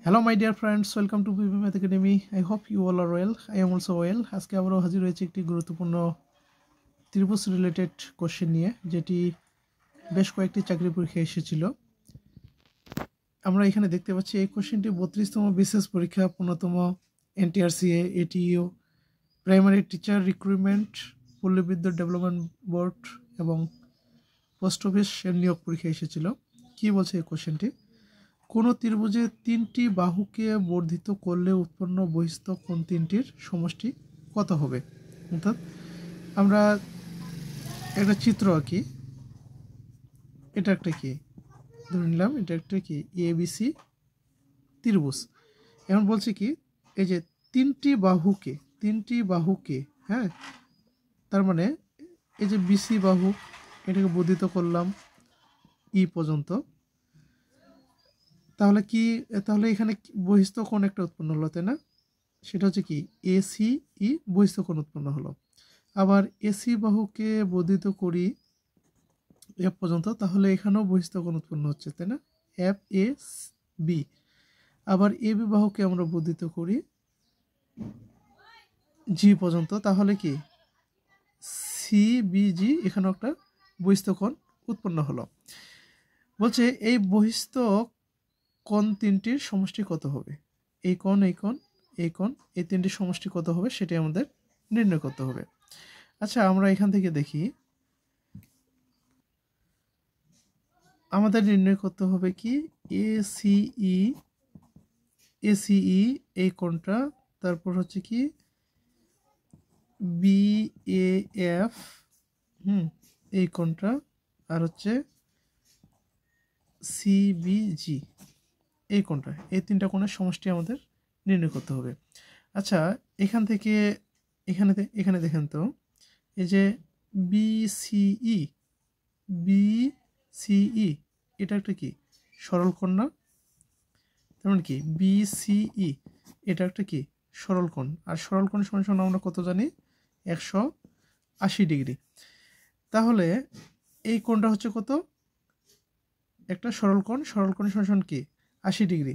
Hello my dear friends, welcome to PB Math Academy. I hope you all are well. I am also well. আজকে আবারও হাজির হয়েছে একটি গুরুত্বপূর্ণ ত্রিভুজ রিলেটেড কোশ্চেন নিয়ে, যেটি বেশ কয়েকটি চাকরি পরীক্ষায় এসেছিল। আমরা এখানে দেখতে পাচ্ছি এই কোশ্চেনটি 32তম বিশেষ পরীক্ষা, 15তম NTRCA, ATEO, primary teacher recruitment, পল্লী বিদ্যুৎ ডেভেলপমেন্ট বোর্ড এবং পোস্ট অফিস এর নিয়োগ পরীক্ষায় এসেছিল। কি বলছে এই কোশ্চেনটি? কোনো ত্রিভুজে তিনটি বাহুকে বর্ধিত করলে উৎপন্ন বহিস্থ কোণ তিনটির সমষ্টি কত হবে? অর্থাৎ আমরা একটা চিত্র আঁকি, এটা একটা কি ধরে নিলাম, এটা একটা কি ABC ত্রিভুজ। এখন বলছে কি, এই যে তিনটি বাহুকে হ্যাঁ, তার মানে এই যে BC বাহু, এটাকে বর্ধিত করলাম ই পর্যন্ত, তাহলে এখানে বহিস্থ কোণ একটা উৎপন্ন হলো, তাই না? সেটা হচ্ছে কি ACE বহিস্থ কোণ উৎপন্ন হলো। আবার AC বাহুকে বর্ধিত করি F পর্যন্ত, তাহলে এখানেও বহিস্থ কোণ উৎপন্ন হচ্ছে, তাই না? FAB। আবার AB বাহুকে আমরা বর্ধিত করি G পর্যন্ত, তাহলে কি CBG, এখানেও একটা বহিস্থ কোণ উৎপন্ন হলো। বলছে এই বহিস্থ কোণ তিনটির সমষ্টি কত হবে? এই কোণ, এই কোণ, এই কোণ, এই তিনটির সমষ্টি কত হবে সেটি আমাদের নির্ণয় করতে হবে। আচ্ছা, আমরা এখান থেকে দেখি, আমাদের নির্ণয় করতে হবে কি ACE এই কোণটা, তারপর হচ্ছে কি BAF এই কোণটা, আর হচ্ছে CBG এই কোণটা, এই তিনটা কোণের সমষ্টি আমাদের নির্ণয় করতে হবে। আচ্ছা, এখান থেকে এখানে দেখেন তো, এই যে BCE এটা একটা কি সরল কোণ না? তার মানে কি BCE এটা একটা কি সরল কোণ, আর সরল কোণ সমান আমরা কত জানি? 180 ডিগ্রি। তাহলে এই কোণটা হচ্ছে কত? একটা সরল কোণ সমান কি 80 ডিগ্রি।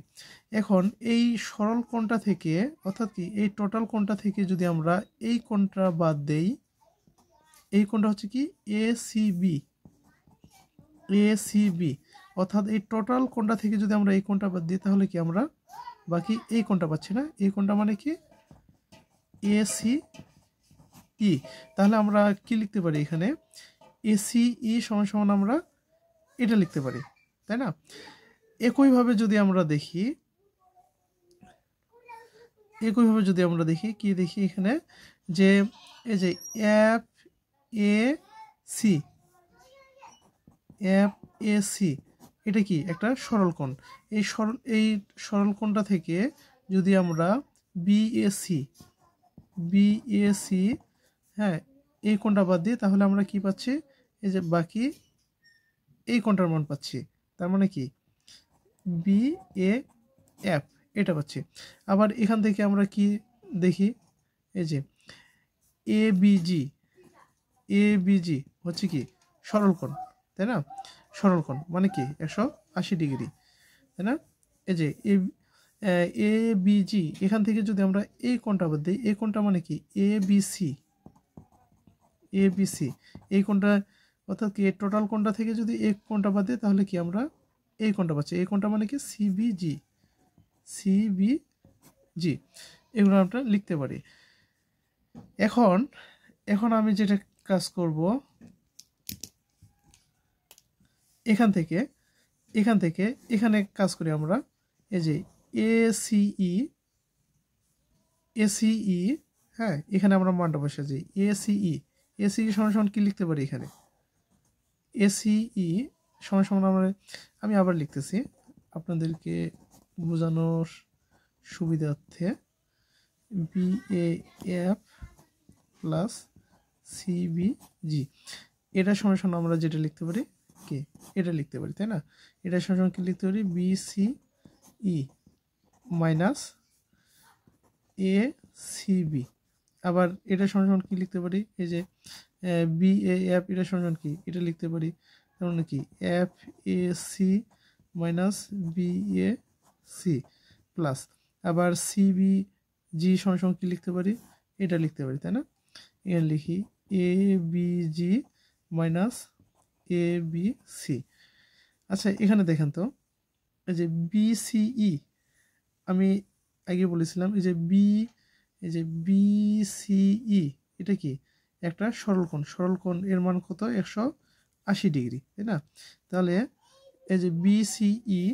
এখন এই সরল কোণটা থেকে, অর্থাৎ কি এই টোটাল কোণটা থেকে যদি আমরা এই কোণটা বাদ দেই, এই কোণটা হচ্ছে কি ACB, অর্থাৎ এই টোটাল কোণটা থেকে যদি আমরা এই কোণটা বাদ দিই, তাহলে কি আমরা বাকি এই কোণটা পাচ্ছি না? এই কোণটা মানে কি ACE। তাহলে আমরা কি লিখতে পারি এখানে? ACE সমান আমরা এটা লিখতে পারি, তাই না? একইভাবে যদি আমরা দেখি কি দেখি এখানে, যে এই যে FAC এটা কি একটা সরল কোণ। এই সরল কোণটা থেকে যদি আমরা BAC হ্যাঁ, এই কোণটা বাদ দিই, তাহলে আমরা কি পাচ্ছি? এই যে বাকি এই কোণটার মান পাচ্ছি, তার মানে কি BAF এটা পাচ্ছি। আবার এখান থেকে আমরা কি দেখি, এই যে ABG হচ্ছে কি সরল কোণ, তাই না? সরল কোণ মানে কি 180 ডিগ্রি, তাই না? এই যে ABG, এখান থেকে যদি আমরা এই কোণটা বাদ দিই, এই কোণটা মানে কি ABC এই কোণটা, অর্থাৎ কি এই টোটাল কোণটা থেকে যদি এই কোণটা বাদ দিই, তাহলে কি আমরা এই কোণটা পাচ্ছি। এই কোণটা মানে কি CBG এগুলো আমরা লিখতে পারি। এখন আমি যেটা কাজ করব, এখান থেকে এখানে কাজ করি আমরা। এই যে ACE হ্যাঁ, এখানে আমরা মানটা বসাচ্ছি ACE সমান কি লিখতে পারি? এখানে ACE সমান আমি আবার লিখতেছি আপনাদেরকে বোঝানোর সুবিধার্থে, BAF প্লাস CBG এটা সমান আমরা যেটা লিখতে পারি কি এটা লিখতে পারি, তাই না? এটা সমান কি লিখতে পারি? BCE minus ACB। আবার এটা সমান কি লিখতে পারি? এই যে BAF এটা সমান কি এটা লিখতে পারি, তার মানে কি FAC মাইনাস BAC প্লাস আবার সিবি জি সমান কি লিখতে পারি, এটা লিখতে পারি, তাই না? এখানে লিখি A B G minus A B C. আচ্ছা এখানে দেখেন তো, এই যে বিসিই আমি আগে বলেছিলাম, এই যে বিসিই এটা কি একটা সরলকোণ, এর মান কত 180 ডিগ্রি, তাই না? তাহলে এই যে বিসিই,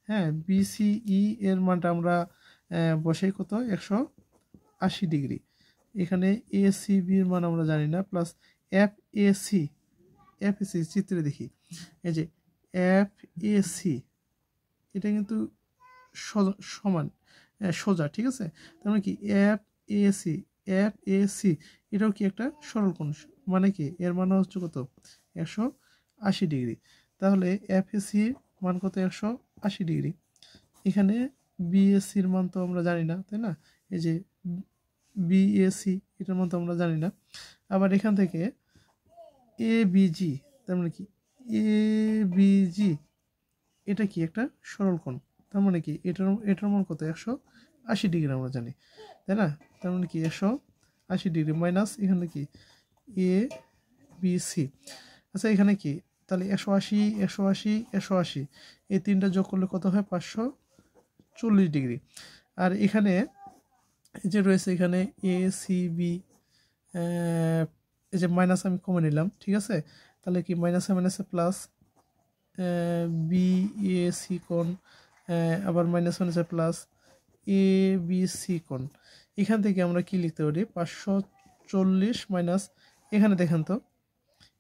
হ্যাঁ বিসিই এর মানটা আমরা বসাই কত 180 ডিগ্রি। এখানে এসিবির মান আমরা জানি না, প্লাস এফএসি চিত্রে দেখি, এই যে এফএসি এটা কিন্তু সমান সোজা, ঠিক আছে? তার মানে কি এফএসি এটাও কি একটা সরলকোণ, মানে কি এর মান হচ্ছে কত 180 ডিগ্রি। তাহলে এফএসি মান কত 180 ডিগ্রি। এখানে বিএসসির মান তো আমরা জানি না, তাই না? এই যে বিএসসি এটার মান তো আমরা জানি না। আবার এখান থেকে এবিজি, তার মানে কি এবিজি এটা কি একটা সরলকোণ, তার মানে কি এটার মান কত 180 ডিগ্রি আমরা জানি, তাই না? তার মানে কি 180 ডিগ্রি মাইনাস এখানে কি এ বি সি। আচ্ছা এখানে কি তাহলে 180 180 180 এই তিনটা যোগ করলে কত হয় 540 ডিগ্রি। আর এখানে যে রয়েছে এখানে এ সি বি, এই যে মাইনাস আমি কমে নিলাম, ঠিক আছে? তাহলে কি মাইনাসে মাইনাসে প্লাস বি এ সি কোণ, আবার মাইনাস মাইনাসে প্লাস এ বি সি কোণ। এখান থেকে আমরা কি লিখতে পারি 540 মাইনাস এখানে দেখেন তো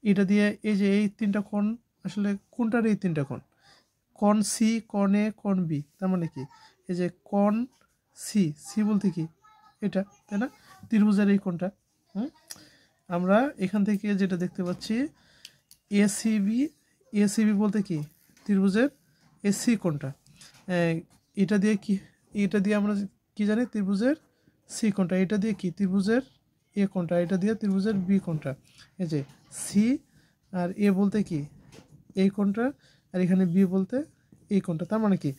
এটা দিয়ে এই যে এই তিনটা কোণ আসলে কোনটার এই তিনটা কোণ, কোণ সি, কোণ এ, কোণ বি, তার মানে কি এই যে কোণ সি বলতে কি এটা, তাই না? ত্রিভুজের এই কোণটা। আমরা এখান থেকে যেটা দেখতে পাচ্ছি এসিবি বলতে কি ত্রিভুজের এসি কোণটা, এটা দিয়ে আমরা কি জানি ত্রিভুজের সি কোণটা, এটা দিয়ে কি ত্রিভুজের এ কোণটা, এটা দিয়ে ত্রিভুজের বি কোণটা। এই যে সি আর এ বলতে কি এই কোণটা, আর এখানে বি বলতে এই কোণটা। তার মানে কি,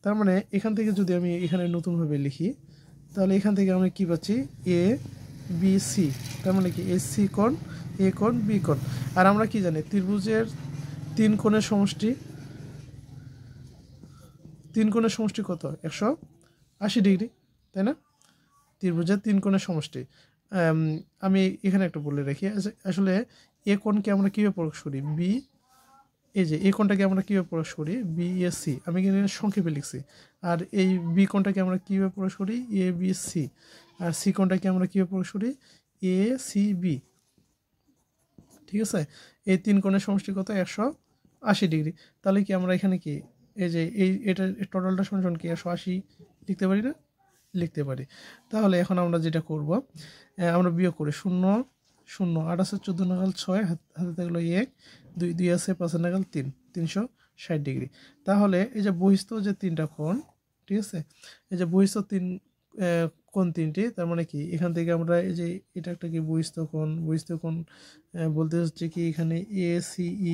তার মানে এখান থেকে যদি আমি এখানে নতুনভাবে লিখি তাহলে এখান থেকে আমরা কি পাচ্ছি এ বি সি, তার মানে কি এ সি কোণ, এ কোণ, বি কোণ। আর আমরা কি জানি ত্রিভুজের তিন কোণের সমষ্টি কত 180 ডিগ্রি, তাই না? ত্রিভুজের তিন কোণের সমষ্টি। আমি এখানে একটা বলে রাখি, আসলে এ কোণকে আমরা কীভাবে প্রকাশ করি এই যে এই কোণটাকে আমরা কীভাবে প্রকাশ করি বিএসসি, আমি কিন্তু সংক্ষেপে লিখছি। আর এই বি কোণটাকে আমরা কীভাবে প্রকাশ করি A B C, R C কোণটাকে আমরা কীভাবে প্রকাশ করি এ সি বি, ঠিক আছে? এই তিন কোণের সমষ্টি কত 180 ডিগ্রি। তাহলে কি আমরা এখানে কি এই যে এটা টোটালটা সমান কি 180 লিখতে পারি না? লিখতে পারি। তাহলে এখন আমরা যেটা করব, আমরা বিয়োগ করি 0 0 8 আছে 14 নাগাল 6, হাতে থাকলো 1 2 2 আছে 5 নাগাল 3 360 ডিগ্রি। তাহলে এই যে বহিস্থ যে তিনটা কোণ, ঠিক আছে, এই যে বহিস্থ কোণ তিনটি, তার মানে কি এখান থেকে আমরা এই যে এটা একটা কি বহিস্থ কোণ বলতে হচ্ছে কি এখানে এ সি ই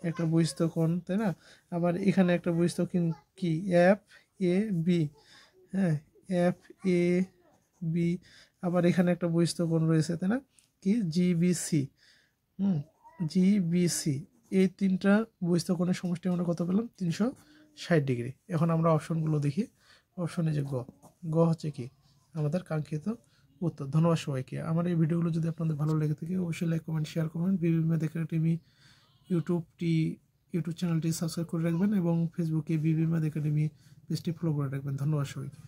একটা বহিস্থ কোণ, তাই না? আবার এখানে একটা বহিস্থ কি এফ এ বি, হ্যাঁ এফ এ বি, আবার এখানে একটা বহিস্থ কোণ রয়েছে, তাই না? কি জিবিসি, জিবিসি, এই তিনটা বহিস্থ কোণের সমষ্টি আমরা কত পেলাম 360 ডিগ্রি। এখন আমরা অপশনগুলো দেখি। অপশনে যে গ হচ্ছে কি আমাদের কাঙ্ক্ষিত উত্তর। ধন্যবাদ সবাইকে। আমার এই ভিডিওগুলো যদি আপনাদের ভালো লেগে থাকে অবশ্যই লাইক কমেন্ট শেয়ার করবেন। বিবি ম্যাথ একাডেমি ইউটিউব চ্যানেলটি সাবস্ক্রাইব করে রাখবেন এবং ফেসবুকে বিবি ম্যাথ একাডেমি পেজটি ফলো করে রাখবেন। ধন্যবাদ সবাইকে।